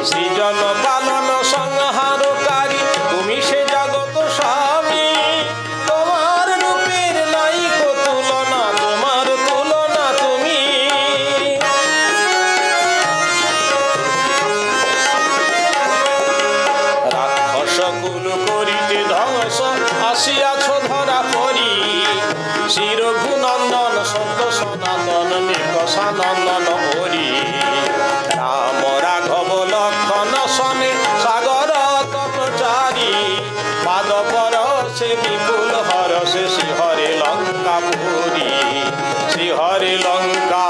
সৃজন পালন সংহারকারী তুমি সে জগত স্বামী। তোমার রূপের নাই কো তুলনা, তোমার তুলনা তুমি। রাক্ষস কুল করিতে ধ্বংস আসিয়াছ ধরা পরি। শির ভূনন্দন সত্য সনাতন নিকষানন্দন হরি। রাম রাঘব লক্ষণ সনে সাগর তপচারী। পাদ পরশে বিপুল হরষে শিহরে লঙ্কা পুরী, শিহরে লঙ্কা